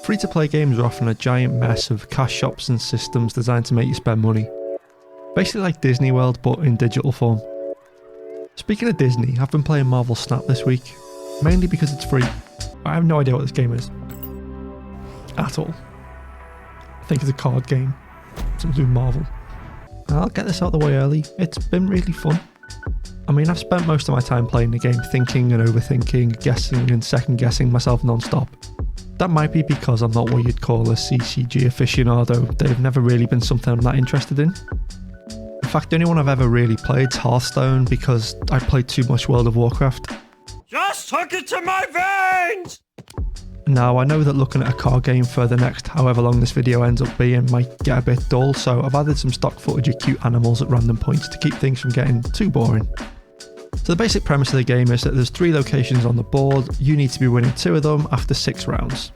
Free-to-play games are often a giant mess of cash shops and systems designed to make you spend money. Basically like Disney World, but in digital form. Speaking of Disney, I've been playing Marvel Snap this week, mainly because it's free. I have no idea what this game is. At all. I think it's a card game. Something to do with Marvel. And I'll get this out of the way early. It's been really fun. I mean, I've spent most of my time playing the game thinking and overthinking, guessing and second guessing myself non-stop. That might be because I'm not what you'd call a CCG aficionado. They've never really been something I'm that interested in. In fact, the only one I've ever really played is Hearthstone because I played too much World of Warcraft. Just hook it to my veins! Now, I know that looking at a card game for the next however long this video ends up being might get a bit dull, so I've added some stock footage of cute animals at random points to keep things from getting too boring. So the basic premise of the game is that there's 3 locations on the board. You need to be winning 2 of them after 6 rounds.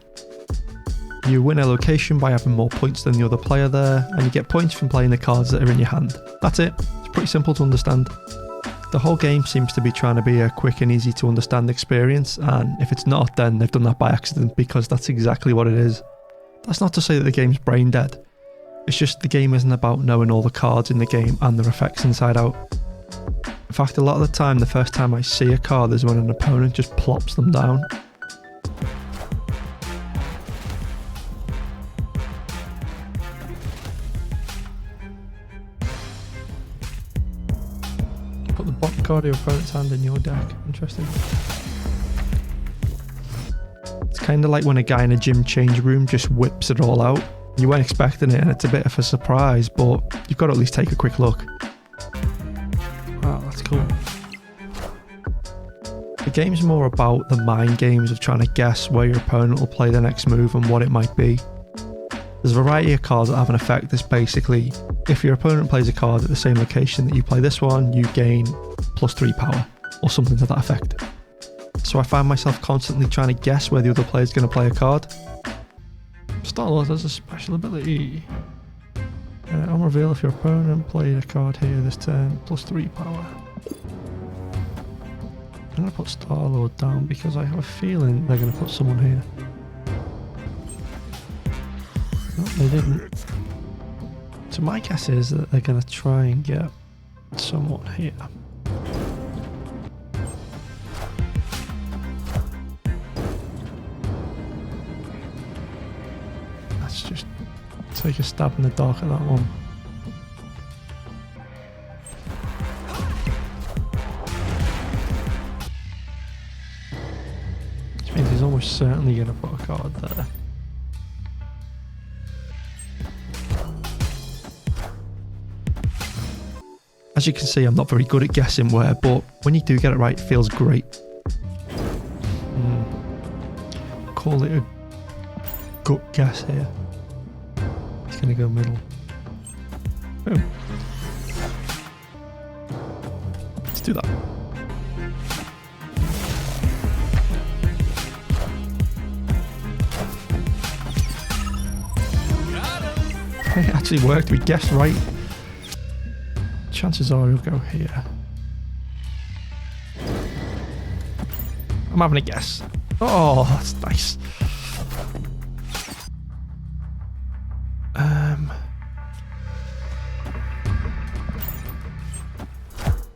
You win a location by having more points than the other player there, and you get points from playing the cards that are in your hand. That's it. It's pretty simple to understand. The whole game seems to be trying to be a quick and easy to understand experience, and if it's not, then they've done that by accident because that's exactly what it is. That's not to say that the game's brain dead. It's just the game isn't about knowing all the cards in the game and their effects inside out. In fact, a lot of the time, the first time I see a card is when an opponent just plops them down. Put the bottom card of your opponent's hand in your deck. Interesting. It's kind of like when a guy in a gym change room just whips it all out. You weren't expecting it and it's a bit of a surprise, but you've got to at least take a quick look. Wow, that's cool. The game's more about the mind games of trying to guess where your opponent will play the next move and what it might be. There's a variety of cards that have an effect that's basically, if your opponent plays a card at the same location that you play this one, you gain +3 power, or something to that effect. So I find myself constantly trying to guess where the other player's going to play a card. Star-Lord has a special ability. On reveal, if your opponent played a card here this turn, +3 power. I'm going to put Star-Lord down because I have a feeling they're going to put someone here. No, they didn't. So my guess is that they're going to try and get someone here. Let's just take a stab in the dark at that one. Which means he's almost certainly going to put a card there. As you can see, I'm not very good at guessing where, but when you do get it right, it feels great. Call it a gut guess here. He's going to go middle. Boom. Let's do that. It actually worked, we guessed right. Chances are he'll go here. I'm having a guess. Oh, that's nice.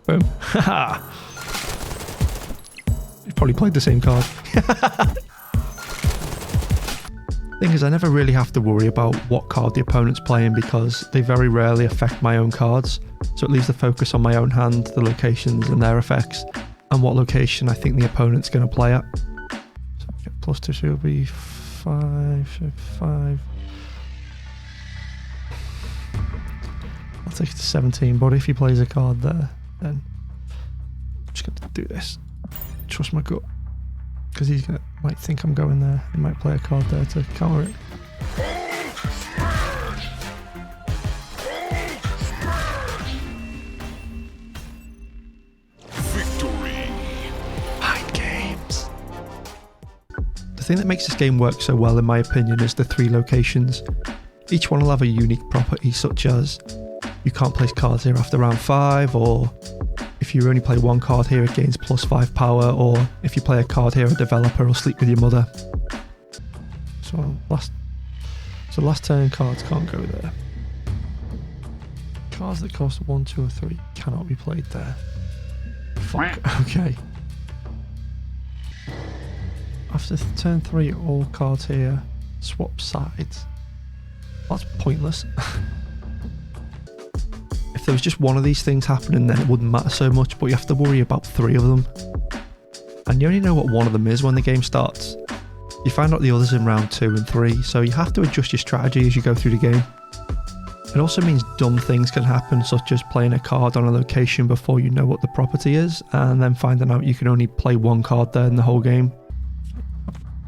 Boom. Haha. You've probably played the same card. Thing is, I never really have to worry about what card the opponent's playing because they very rarely affect my own cards. So it leaves the focus on my own hand, the locations and their effects, and what location I think the opponent's going to play at. So I get +2, so it'll be 5. I'll take it to 17, but if he plays a card there, then I'm just going to do this. Trust my gut. Because he might think I'm going there. He might play a card there to counter it. Victory! Mind games. The thing that makes this game work so well, in my opinion, is the 3 locations. Each one will have a unique property, such as you can't place cards here after round 5, or if you only play 1 card here, it gains +5 power, or if you play a card here, a developer will sleep with your mother. So last turn cards can't go there. Cards that cost 1, 2, or 3 cannot be played there. Fuck. Okay. After turn 3, all cards here swap sides. That's pointless. If there was just one of these things happening, then it wouldn't matter so much, but you have to worry about 3 of them. And you only know what one of them is when the game starts. You find out the others in round 2 and 3, so you have to adjust your strategy as you go through the game. It also means dumb things can happen, such as playing a card on a location before you know what the property is, and then finding out you can only play one card there in the whole game.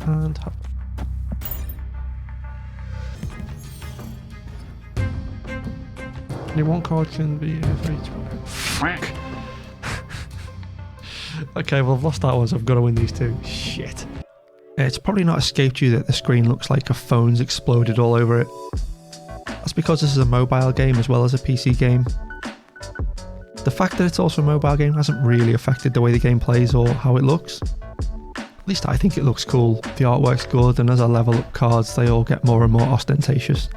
And only one card can be every 20. Fuck. Okay, well I've lost that one, so I've got to win these 2. Shit. It's probably not escaped you that the screen looks like a phone's exploded all over it. That's because this is a mobile game as well as a PC game. The fact that it's also a mobile game hasn't really affected the way the game plays or how it looks. At least I think it looks cool. The artwork's good, and as I level up cards, they all get more and more ostentatious.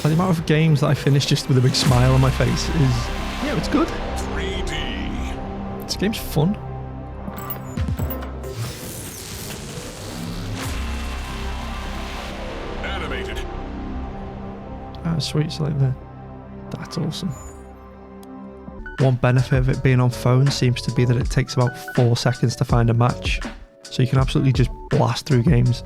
The amount of games that I finish just with a big smile on my face is, yeah, it's good. 3D. This game's fun. Animated. Ah, sweet, so like there. That's awesome. One benefit of it being on phone seems to be that it takes about 4 seconds to find a match, so you can absolutely just blast through games.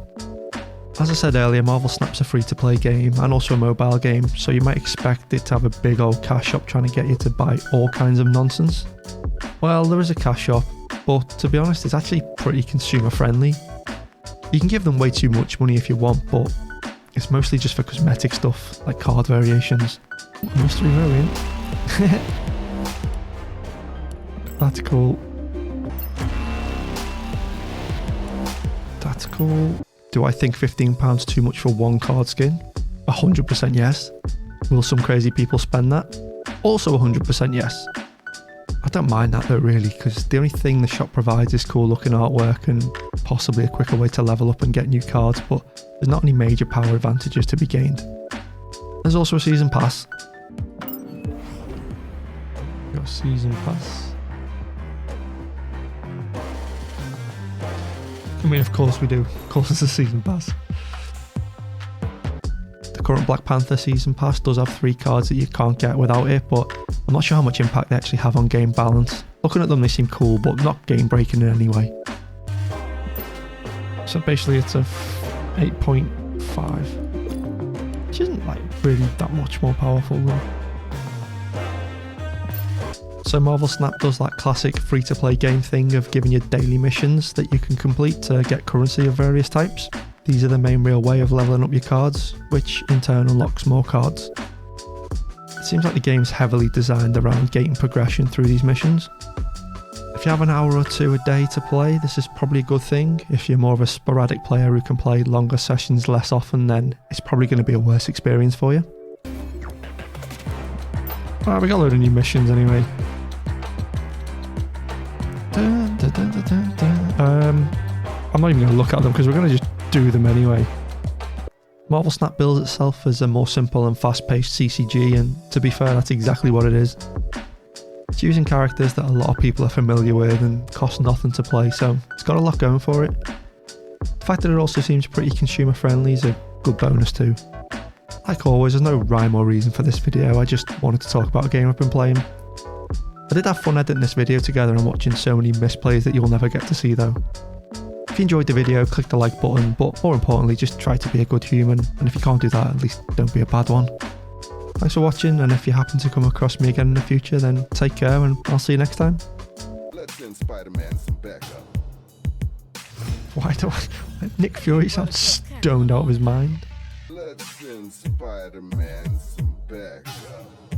As I said earlier, Marvel Snap's a free-to-play game and also a mobile game, so you might expect it to have a big old cash shop trying to get you to buy all kinds of nonsense. Well, there is a cash shop, but to be honest, it's actually pretty consumer-friendly. You can give them way too much money if you want, but it's mostly just for cosmetic stuff, like card variations. Mystery variant. That's cool. That's cool. Do I think £15 too much for one card skin? 100% yes. Will some crazy people spend that? Also 100% yes. I don't mind that though really, because the only thing the shop provides is cool looking artwork and possibly a quicker way to level up and get new cards, but there's not any major power advantages to be gained. There's also a season pass. Got a season pass. I mean, of course we do. Of course it's a season pass. The current Black Panther season pass does have 3 cards that you can't get without it, but I'm not sure how much impact they actually have on game balance. Looking at them, they seem cool, but not game breaking in any way. So basically it's a 8.5, which isn't like really that much more powerful though. So Marvel Snap does that classic free-to-play game thing of giving you daily missions that you can complete to get currency of various types. These are the main real way of leveling up your cards, which in turn unlocks more cards. It seems like the game's heavily designed around gating progression through these missions. If you have an hour or 2 a day to play, this is probably a good thing. If you're more of a sporadic player who can play longer sessions less often, then it's probably going to be a worse experience for you. Alright, we got a load of new missions anyway. I'm not even going to look at them because we're going to just do them anyway. Marvel Snap bills itself as a more simple and fast-paced CCG, and to be fair, that's exactly what it is. It's using characters that a lot of people are familiar with and cost nothing to play, so it's got a lot going for it. The fact that it also seems pretty consumer-friendly is a good bonus too. Like always, there's no rhyme or reason for this video, I just wanted to talk about a game I've been playing. I did have fun editing this video together and watching so many misplays that you'll never get to see though. If you enjoyed the video, click the like button, but more importantly, just try to be a good human, and if you can't do that, at least don't be a bad one. Thanks for watching, and if you happen to come across me again in the future, then take care and I'll see you next time. Let's send Spider-Man some backup. Why do Nick Fury sounds stoned out of his mind? Let's send Spider-Man some backup.